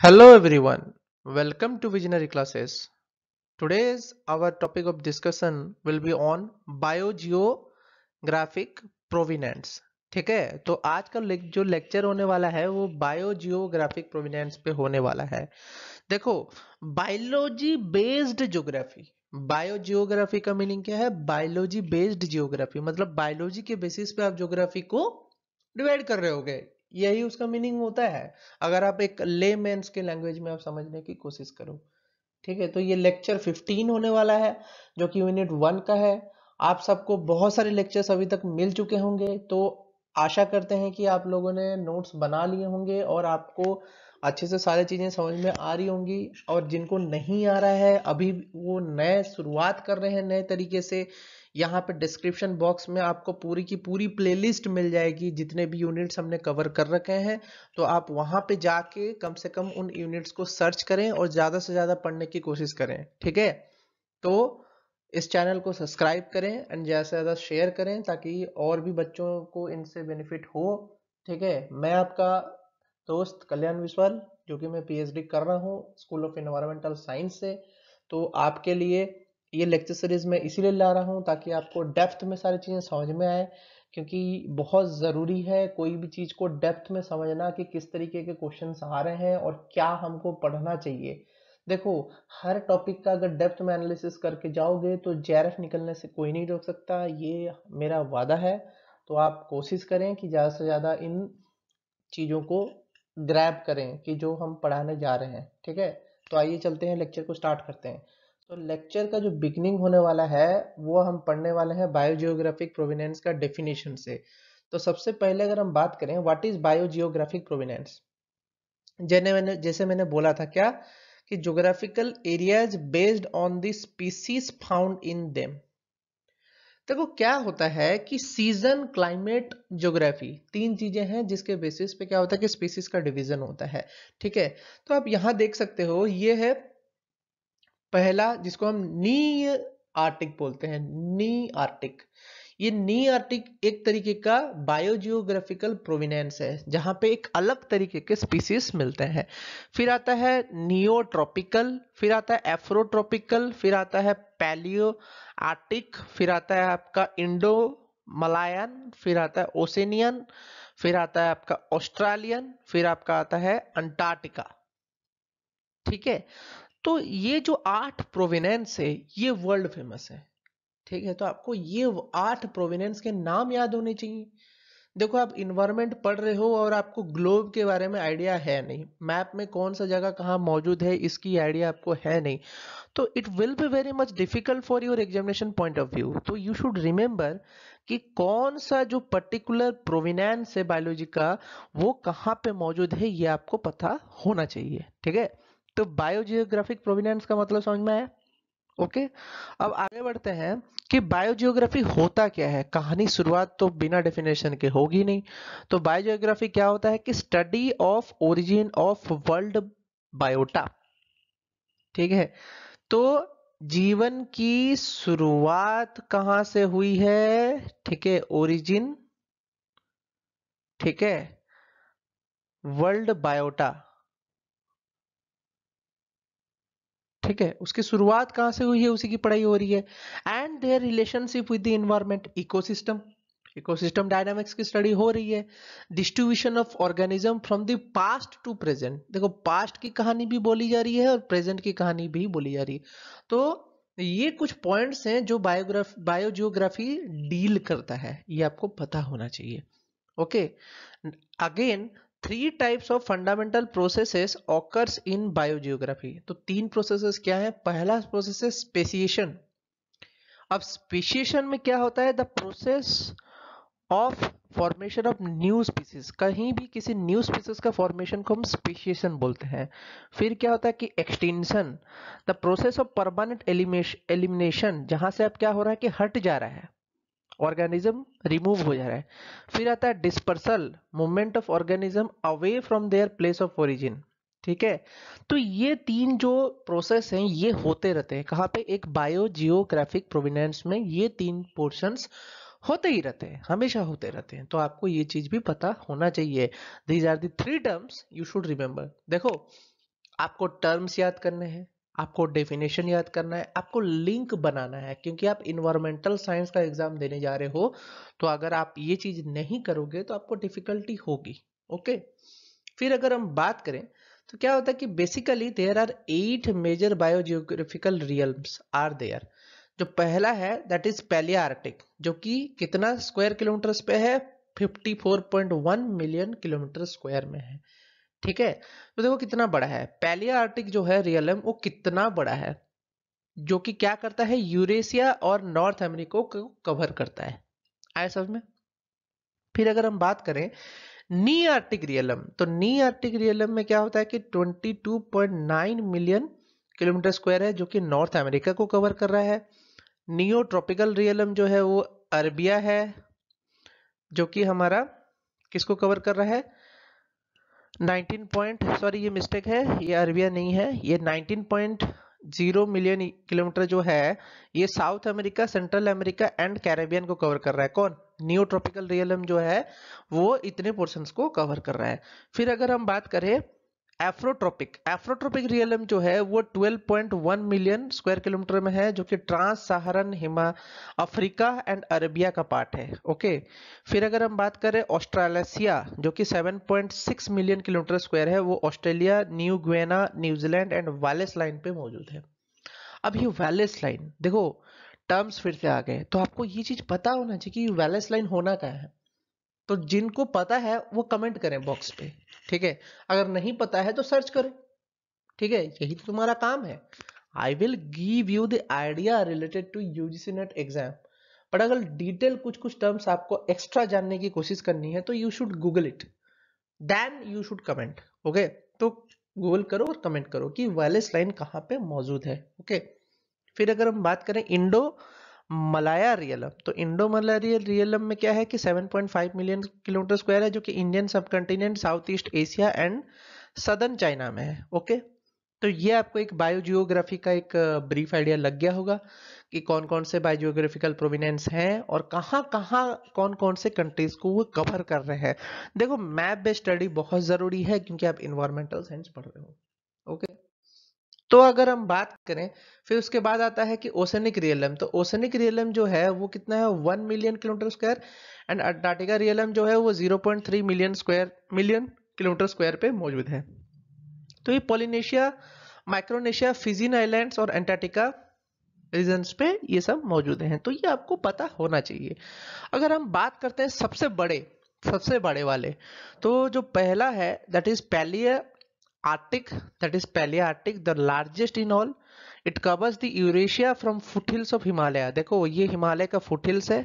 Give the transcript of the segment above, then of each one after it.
Hello everyone, welcome to Visionary Classes. Today's our topic of discussion will be on biogeographic province. ठीक है, तो आज का जो लेक्चर होने वाला है वो बायोजियोग्राफिक प्रोविनेंस पे होने वाला है। देखो, बायोलॉजी बेस्ड ज्योग्राफी, बायोजियोग्राफी का मीनिंग क्या है? बायोलॉजी बेस्ड जियोग्राफी, मतलब बायोलॉजी के बेसिस पे आप ज्योग्राफी को डिवाइड कर रहे होगे, यही उसका मीनिंग होता है। अगर आप एक लेमैन्स के लैंग्वेज में आप समझने की कोशिश करो। ठीक है, तो ये लेक्चर 15 होने वाला है जो कि यूनिट 1 का है। आप सबको बहुत सारे लेक्चर्स अभी तक मिल चुके होंगे, तो आशा करते हैं कि आप लोगों ने नोट्स बना लिए होंगे और आपको अच्छे से सारी चीजें समझ में आ रही होंगी। और जिनको नहीं आ रहा है अभी, वो नए शुरुआत कर रहे हैं नए तरीके से, यहाँ पे डिस्क्रिप्शन बॉक्स में आपको पूरी की पूरी प्लेलिस्ट मिल जाएगी, जितने भी यूनिट्स हमने कवर कर रखे हैं। तो आप वहां पे जाके कम से कम उन यूनिट्स को सर्च करें और ज्यादा से ज्यादा पढ़ने की कोशिश करें। ठीक है, तो इस चैनल को सब्सक्राइब करें एंड ज्यादा से ज्यादा शेयर करें ताकि और भी बच्चों को इनसे बेनिफिट हो। ठीक है, मैं आपका दोस्त कल्याण विश्वाल, जो कि मैं पीएचडी कर रहा हूँ स्कूल ऑफ एनवायरमेंटल साइंस से। तो आपके लिए ये लेक्चर सीरीज मैं इसीलिए ला रहा हूँ ताकि आपको डेप्थ में सारी चीजें समझ में आए, क्योंकि बहुत ज़रूरी है कोई भी चीज़ को डेप्थ में समझना कि किस तरीके के क्वेश्चंस आ रहे हैं और क्या हमको पढ़ना चाहिए। देखो, हर टॉपिक का अगर डेप्थ में एनालिसिस करके जाओगे तो जेआरएफ निकलने से कोई नहीं रोक सकता, ये मेरा वादा है। तो आप कोशिश करें कि ज़्यादा से ज़्यादा इन चीज़ों को ग्रैब करें कि जो हम पढ़ाने जा रहे हैं। ठीक है, तो आइए चलते हैं, लेक्चर को स्टार्ट करते हैं। तो लेक्चर का जो बिगनिंग होने वाला है वो हम पढ़ने वाले हैं बायोजियोग्राफिक प्रोविनेंस का डेफिनेशन से। तो सबसे पहले अगर हम बात करें व्हाट इज बायोजियोग्राफिक प्रोविनेंस, जैसे मैंने बोला था क्या कि geographical areas based on the species found in them. देखो क्या होता है कि सीजन, क्लाइमेट, ज्योग्राफी, तीन चीजें हैं जिसके बेसिस पे क्या होता है कि स्पीसीज का डिवीजन होता है। ठीक है, तो आप यहां देख सकते हो, ये है पहला जिसको हम नी आर्टिक बोलते हैं, नी आर्टिक। ये नी आर्टिक एक तरीके का बायोजियोग्राफिकल प्रोविनेंस है जहां पे एक अलग तरीके के स्पीसीज मिलते हैं। फिर आता है नियोट्रॉपिकल, फिर आता है एफ्रोट्रॉपिकल, फिर आता है पैलियो आर्टिक, फिर आता है आपका इंडो मलायन, फिर आता है ओसेनियन, फिर आता है आपका ऑस्ट्रेलियन, फिर आपका आता है अंटार्कटिका। ठीक है, तो ये जो 8 प्रोविनेंस है ये वर्ल्ड फेमस है। ठीक है, तो आपको ये 8 प्रोविनेंस के नाम याद होने चाहिए। देखो, आप इन्वायरमेंट पढ़ रहे हो और आपको ग्लोब के बारे में आइडिया है नहीं, मैप में कौन सा जगह कहाँ मौजूद है इसकी आइडिया आपको है नहीं, तो it will be very much difficult for your examination point of view. तो यू शुड रिमेंबर कि कौन सा जो पर्टिकुलर प्रोविनेंस है बायोलॉजी का वो कहाँ पे मौजूद है, ये आपको पता होना चाहिए। ठीक है, तो बायोजियोग्राफिक प्रोविनेंस का मतलब समझ में आया। ओके, अब आगे बढ़ते हैं कि बायोजियोग्राफी होता क्या है। कहानी शुरुआत तो बिना डेफिनेशन के होगी नहीं। तो बायोजियोग्राफी क्या होता है कि study of origin of world biota. ठीक है, तो जीवन की शुरुआत कहां से हुई है? ठीक है, ओरिजिन। ठीक है, वर्ल्ड बायोटा। ठीक है, उसकी शुरुआत कहां से हुई है उसी की पढ़ाई हो रही है। And their relationship with the environment, ecosystem, ecosystem dynamics की स्टडी हो रही है। Distribution of organism from the past to present, देखो पास्ट की कहानी भी बोली जा रही है और प्रेजेंट की कहानी भी बोली जा रही है। तो ये कुछ पॉइंट्स हैं जो बायोजियोग्राफी डील करता है, ये आपको पता होना चाहिए। Okay, again three types of fundamental processes occurs in biogeography. तो तीन प्रोसेसेस क्या है? पहला प्रोसेस है स्पेसिएशन। अब स्पेसिएशन में क्या होता है? The process of formation of new species, कहीं भी किसी न्यू स्पीसीज का फॉर्मेशन को हम स्पेसिएशन बोलते हैं। फिर क्या होता है कि extinction, the process of permanent elimination, जहां से अब क्या हो रहा है कि हट जा रहा है, ऑर्गेनिज्म रिमूव हो जा रहा है। फिर आता है dispersal, movement of organism away from their place of origin. ठीक है, तो ये तीन जो प्रोसेस हैं ये होते रहते हैं कहाँ पे? एक बायो जियोग्राफिक प्रोविनेंस में ये तीन पोर्शंस होते ही रहते हैं, हमेशा होते रहते हैं। तो आपको ये चीज भी पता होना चाहिए। These are the three terms you should remember. देखो, आपको टर्म्स याद करने हैं, आपको डेफिनेशन याद करना है, आपको लिंक बनाना है, क्योंकि आप इन्वायरमेंटल साइंस का एग्जाम देने जा रहे हो। तो अगर आप ये चीज नहीं करोगे तो आपको डिफिकल्टी होगी। ओके। फिर अगर हम बात करें तो क्या होता है कि basically there are 8 major biogeographical realms are there. जो पहला है दैट इज पैलियार्टिक, जो कि कितना स्क्वायर किलोमीटर पे है, 54.1 मिलियन किलोमीटर स्क्वायर में है। ठीक है। तो देखो कितना बड़ा है पैलियार्टिक जो है रियलम, वो कितना बड़ा है, जो कि क्या करता है, यूरेशिया और नॉर्थ अमेरिका को कवर करता है। आया समझ में। फिर अगर हम बात करें नी आर्टिक रियलम, तो नी आर्टिक रियलम में क्या होता है कि 22.9 मिलियन किलोमीटर स्क्वायर है, जो कि नॉर्थ अमेरिका को कवर कर रहा है। नियो ट्रॉपिकल रियलम जो है वो अरबिया है, जो कि हमारा किसको कवर कर रहा है, 19 पॉइंट, सॉरी ये मिस्टेक है, ये अरबिया नहीं है, ये 19.0 मिलियन किलोमीटर जो है ये south America, central America and Caribbean को कवर कर रहा है। कौन, नियो ट्रॉपिकल रियलम जो है वो इतने पोर्शंस को कवर कर रहा है। फिर अगर हम बात करें एफ्रोट्रोपिक, एफ्रोट्रोपिक रियलम जो है वो 12.1 मिलियन स्क्वायर किलोमीटर में है, जो कि ट्रांस सहारन हिमा अफ्रीका एंड अरेबिया का पार्ट है। ओके। फिर अगर हम बात करें ऑस्ट्रेलेशिया, जो कि 7.6 मिलियन किलोमीटर स्क्वायर है, वो Australia, new Guyana, New Zealand and wireless line पे मौजूद है। अब ये वैलेस लाइन देखो, टर्म्स फिर से आ गए, तो आपको ये चीज पता होना चाहिए कि वैलेस लाइन होना क्या है। तो जिनको पता है वो कमेंट करें बॉक्स पे, ठीक है। अगर नहीं पता है तो सर्च करो, ठीक है, यही तो तुम्हारा काम है। I will give you the idea related to UGC NET exam, but अगर डिटेल कुछ कुछ टर्म्स आपको एक्स्ट्रा जानने की कोशिश करनी है तो you should Google it, then you should comment. Okay. तो गूगल करो और कमेंट करो कि वायरलेस लाइन कहाँ पे मौजूद है। ओके। फिर अगर हम बात करें इंडो मलाया रियलम, तो इंडो मलाया रियलम में क्या है कि 7.5 मिलियन किलोमीटर स्क्वायर है, जो कि इंडियन सब continent, south east Asia and southern China में है। ओके। तो ये आपको एक बायोजियोग्राफी का एक ब्रीफ आइडिया लग गया होगा कि कौन कौन से बायोजियोग्राफिकल प्रोविनेंस हैं और कहाँ कहाँ कौन कौन से कंट्रीज को वो कवर कर रहे हैं। देखो मैप बेस्ड स्टडी बहुत जरूरी है, क्योंकि आप इन्वायरमेंटल साइंस पढ़ रहे हो। ओके। तो अगर हम बात करें, फिर उसके बाद आता है कि ओशनिक रियलम, तो ओशनिक रियलम जो है वो कितना है, 1 million kilometre square and Antarctica realm जो है वो 0.3 मिलियन किलोमीटर स्क्वायर पे मौजूद है। तो ये पोलिनेशिया, माइक्रोनेशिया, फिजिन आइलैंड्स और अंटार्कटिका रीजन्स पे ये सब मौजूद हैं, तो ये आपको पता होना चाहिए। अगर हम बात करते हैं सबसे बड़े वाले, तो जो पहला है that is Pellia Arctic, that is Pellia Arctic, the largest in all. It covers the Eurasia from foothills of Himalaya. देखो ये हिमालय का फुटहिल्स है,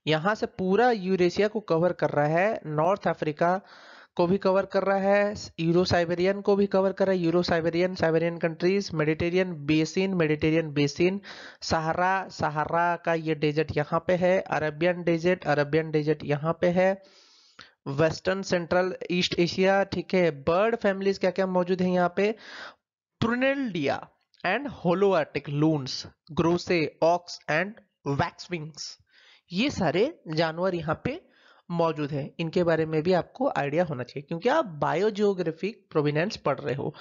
यहाँ से पूरा यूरेशिया को कवर कर रहा है, नॉर्थ अफ्रीका को भी कवर कर रहा है, यूरो साइबेरियन को भी कवर कर रहा है, Euro Siberian, Siberian countries, Mediterranean basin, Sahara, Sahara का ये डेजर्ट यहाँ पे है, अरबियन डेजर्ट यहाँ पे है, वेस्टर्न सेंट्रल ईस्ट एशिया, ठीक है। बर्ड फैमिलीज क्या क्या मौजूद है यहाँ पे, प्रुनेल्डिया and Holarctic loons, grouse, ox and waxwings, ये सारे जानवर यहाँ पे मौजूद है। इनके बारे में भी आपको आइडिया होना चाहिए, क्योंकि आप बायोजियोग्राफिक प्रोविनेंस पढ़ रहे हो,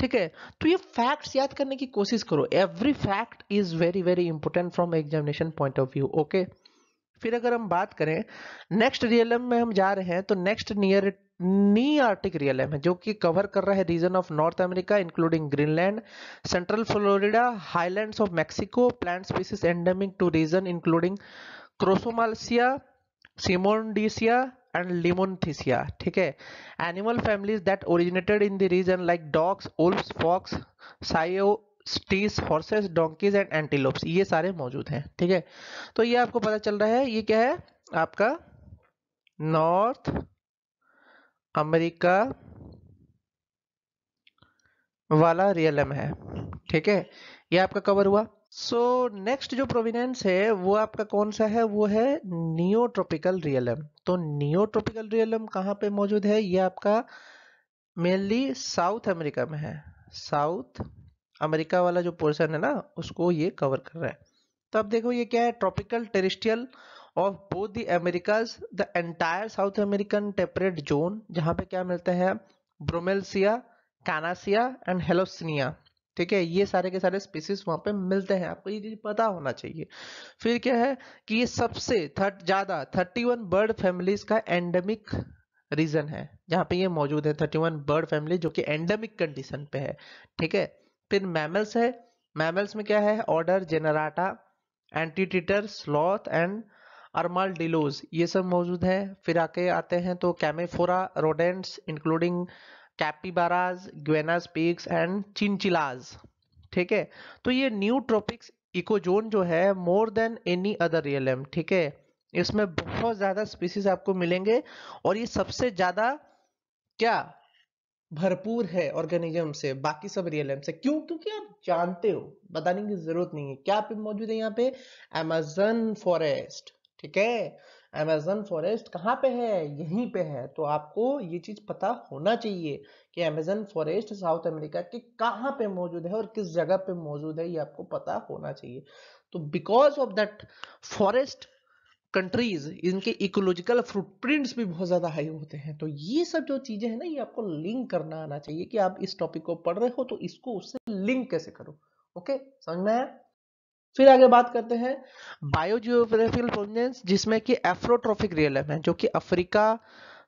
ठीक है। तो ये फैक्ट्स याद करने की कोशिश करो, every fact is very very important from examination point of view. Okay. फिर अगर हम बात करें नेक्स्ट रियलम में हम जा रहे हैं, तो next Nearctic realm है, जो कि कवर कर रहा है region of North America including Greenland, central Florida, highlands of Mexico, plant species endemic to region including क्रोसोमाल्सिया, सिमोन्डिसिया एंड लिमोन्थिसिया, ठीक है। Animal families that originated in the region like dogs, wolves, fox, साइयो, स्टीस, हॉर्सेस, डोंकीज एंड एंटीलोप्स, ये सारे मौजूद हैं, ठीक है। तो ये आपको पता चल रहा है ये क्या है आपका नॉर्थ अमेरिका वाला रियलम है, ठीक है। ये आपका कवर हुआ। सो नेक्स्ट जो प्रोविनेंस है वो आपका कौन सा है, वो है नियोट्रॉपिकल रियलम। तो नियोट्रॉपिकल रियलम कहाँ पे मौजूद है, ये आपका मेनली साउथ अमेरिका में है। साउथ अमेरिका वाला जो पोर्शन है ना उसको ये कवर कर रहा है। तो अब देखो ये क्या है, tropical terrestrial of both the Americas, the entire South American temperate zone, जहाँ पे क्या मिलता है, ब्रोमेल्सिया, कैनासिया एंड हेलोसिनिया। ठीक है, ये सारे के सारे स्पीसीज वहां पे मिलते हैं, आपको ये चीज पता होना चाहिए। फिर क्या है कि ये सबसे ज्यादा 31 बर्ड फैमिलीज का एंडेमिक रीजन है, जहाँ पे ये मौजूद है 31 बर्ड फैमिली जो कि एंडेमिक कंडीशन पे है। ठीक है, फिर मैमल्स है। मैमल्स में क्या है, ऑर्डर जेनराटा, एंटीटीटर, स्लॉथ एंड अर्माल्डिलोज, ये सब मौजूद है। फिर आके आते हैं तो कैमेफोरा रोडेंट्स इंक्लूडिंग कैपिबाराज, ग्वेनास पिग्स एंड चिंचिलाज। ठीक है, तो ये न्यू ट्रॉपिक्स इकोजोन जो है more than any other realm. ठीक है, इसमें बहुत ज्यादा स्पीसीज आपको मिलेंगे और ये सबसे ज्यादा क्या भरपूर है ऑर्गेनिज्म से बाकी सब रियलम से। क्यों? क्योंकि आप जानते हो, बताने की जरूरत नहीं है। क्या पे मौजूद है यहाँ पे? Amazon forest. ठीक है, अमेज़न फॉरेस्ट कहाँ पे है? यहीं पे है। तो आपको ये चीज पता होना चाहिए कि अमेज़न फॉरेस्ट साउथ अमेरिका के कहाँ पे मौजूद है और किस जगह पे मौजूद है, ये आपको पता होना चाहिए। तो because of that forest countries, इनके इकोलॉजिकल फुटप्रिंट्स भी बहुत ज्यादा हाई होते हैं। तो ये सब जो चीजें हैं ना, ये आपको लिंक करना आना चाहिए कि आप इस टॉपिक को पढ़ रहे हो तो इसको उससे लिंक कैसे करो। ओके, समझ में आया? फिर आगे बात करते हैं बायोजियोग्राफिकल प्रोविनेंस, जिसमें कि एफ्रोट्रोफिक रियलम है, जो कि Africa,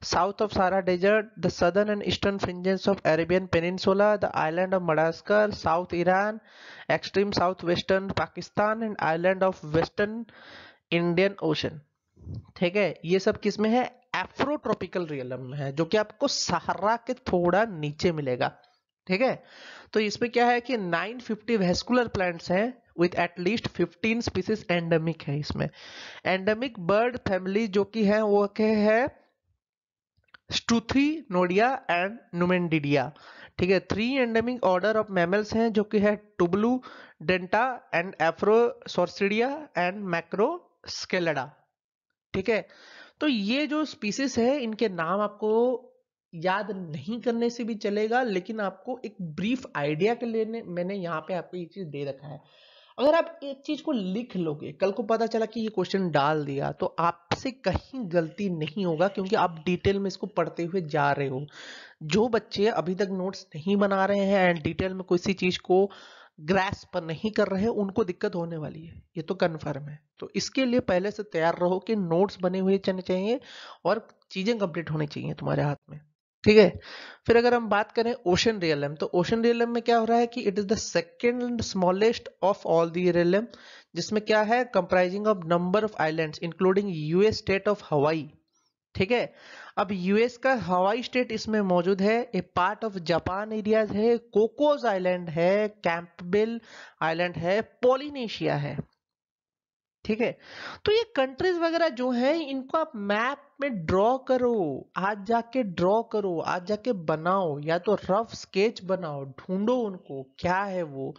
south of Sahara desert, the southern and eastern fringes of Arabian peninsula, the island of Madagascar, south Iran, extreme south western Pakistan and island of western Indian ocean. ठीक है, ये सब किस में है? एफ्रोट्रॉपिकल रियलम में है, जो कि आपको सहारा के थोड़ा नीचे मिलेगा। ठीक है, तो इसमें क्या है कि 950 वेस्कुलर प्लांट्स हैं विथ एटलीस्ट 15 स्पीसीज एंडेमिक है इसमें। एंडेमिक बर्ड फैमिली जो कि है वो क्या है? स्टूथी नोडिया एंड नुमेंडिडिया। ठीक है, 3 एंडेमिक ऑर्डर ऑफ मैमल्स हैं जो कि है टुबलू डेंटा एंड एफ्रोसोर्सिडिया एंड मैक्रोस्केलेडा। ठीक है, तो ये जो स्पीसीज है इनके नाम आपको याद नहीं करने से भी चलेगा, लेकिन आपको एक ब्रीफ आइडिया के लिए मैंने यहाँ पे आपको ये चीज दे रखा है। अगर आप एक चीज को लिख लोगे, कल को पता चला कि ये क्वेश्चन डाल दिया, तो आपसे कहीं गलती नहीं होगा, क्योंकि आप डिटेल में इसको पढ़ते हुए जा रहे हो। जो बच्चे अभी तक नोट्स नहीं बना रहे हैं एंड डिटेल में किसी चीज को ग्रास्प नहीं कर रहे हैं, उनको दिक्कत होने वाली है, ये तो कन्फर्म है। तो इसके लिए पहले से तैयार रहो कि नोट्स बने हुए चलने चाहिए और चीजें कंप्लीट होनी चाहिए तुम्हारे हाथ में। ठीक है, फिर अगर हम बात करें ओशन रियलम, तो ओशन रियलम में क्या हो रहा है कि it is the second smallest of all the realm, जिसमें क्या है, comprising of number of islands including US state of हवाई। ठीक है, अब यूएस का हवाई स्टेट इसमें मौजूद है, ए पार्ट ऑफ जापान एरियाज है, कोकोस आइलैंड है, कैंपबेल आइलैंड है, पोलिनेशिया है। ठीक है, तो ये कंट्रीज वगैरह जो हैं इनको आप मैप में ड्रॉ करो, आज जाके ड्रॉ करो, आज जाके बनाओ, या तो रफ स्केच बनाओ, ढूंढो उनको क्या है वो।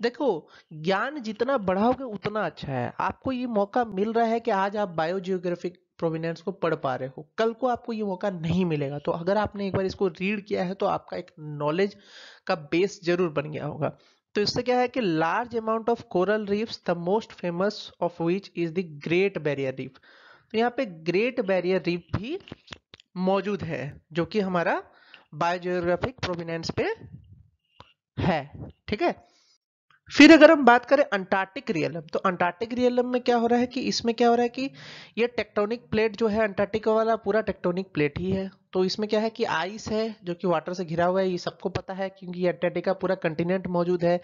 देखो, ज्ञान जितना बढ़ाओगे उतना अच्छा है। आपको ये मौका मिल रहा है कि आज आप बायोजियोग्राफिक प्रोविनेंस को पढ़ पा रहे हो, कल को आपको ये मौका नहीं मिलेगा। तो अगर आपने एक बार इसको रीड किया है तो आपका एक नॉलेज का बेस जरूर बन गया होगा। तो इससे क्या है कि large amount of coral reefs, the most famous of which is the great barrier reef. तो यहाँ पे ग्रेट बैरियर रीफ भी मौजूद है, जो कि हमारा बायोजियोग्राफिक प्रोविनेंस पे है। ठीक है, फिर अगर हम बात करें अंटार्कटिक रियलम, तो अंटार्कटिक रियलम में क्या हो रहा है कि इसमें क्या हो रहा है कि ये टेक्टोनिक प्लेट जो है, अंटार्कटिका वाला पूरा टेक्टोनिक प्लेट ही है। तो इसमें क्या है कि आइस है जो कि वाटर से घिरा हुआ है, ये सबको पता है क्योंकि ये अंटार्कटिका पूरा कंटिनेंट मौजूद है।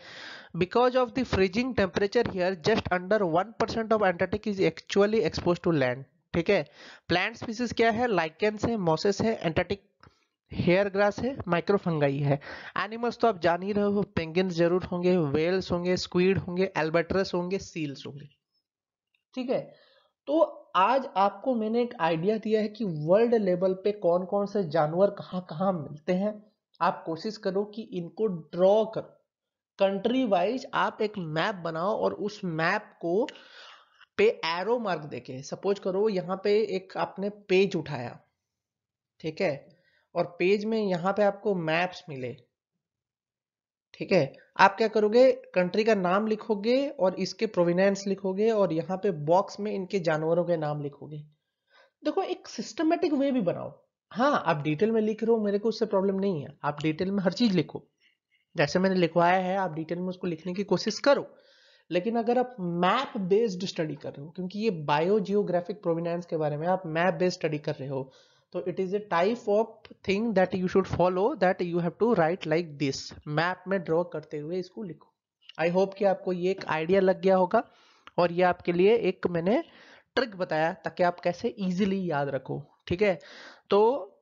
Because of the freezing temperature here, just under 1% of Antarctic is actually expose to land. ठीक है, प्लांट स्पीसीज क्या है, लाइकेंस है, मॉसेस है, एंटार्कटिक हेयर ग्रास है, माइक्रोफंगाई है। एनिमल्स तो आप जान ही रहे हो, पेंगुइन्स जरूर होंगे, वेल्स होंगे, स्क्विड होंगे, एल्बाट्रस होंगे, सील्स होंगे। ठीक है, तो आज आपको मैंने एक आइडिया दिया है कि वर्ल्ड लेवल पे कौन कौन से जानवर कहाँ कहाँ मिलते हैं। आप कोशिश करो कि इनको ड्रॉ करो, कंट्री वाइज आप एक मैप बनाओ और उस मैप को पे एरो मार्क देके, सपोज करो यहाँ पे एक आपने पेज उठाया, ठीक है, और पेज में यहाँ पे आपको मैप्स मिले। ठीक है, आप क्या करोगे, कंट्री का नाम लिखोगे और इसके प्रोविनेंस लिखोगे और यहाँ पे बॉक्स में इनके जानवरों के नाम लिखोगे। देखो, एक सिस्टमेटिक वे भी बनाओ। हाँ, आप डिटेल में लिख रहे हो, मेरे को उससे प्रॉब्लम नहीं है, आप डिटेल में हर चीज लिखो, जैसे मैंने लिखवाया है आप डिटेल में उसको लिखने की कोशिश करो। लेकिन अगर आप मैप बेस्ड स्टडी कर रहे हो, क्योंकि ये बायो जियोग्राफिक प्रोविनेंस के बारे में आप मैप बेस्ड स्टडी कर रहे हो, तो it is a type of thing that you should follow, that you have to write like this, map में ड्रॉ करते हुए इसको लिखो। आई होप कि आपको ये एक आइडिया लग गया होगा, और ये आपके लिए एक मैंने ट्रिक बताया ताकि आप कैसे इजीली याद रखो। ठीक है, तो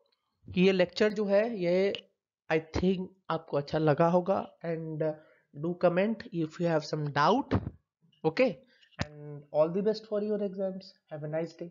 ये लेक्चर जो है ये आई थिंक आपको अच्छा लगा होगा, and do comment if you have some doubt. Okay, and all the best for your exams, have a nice day.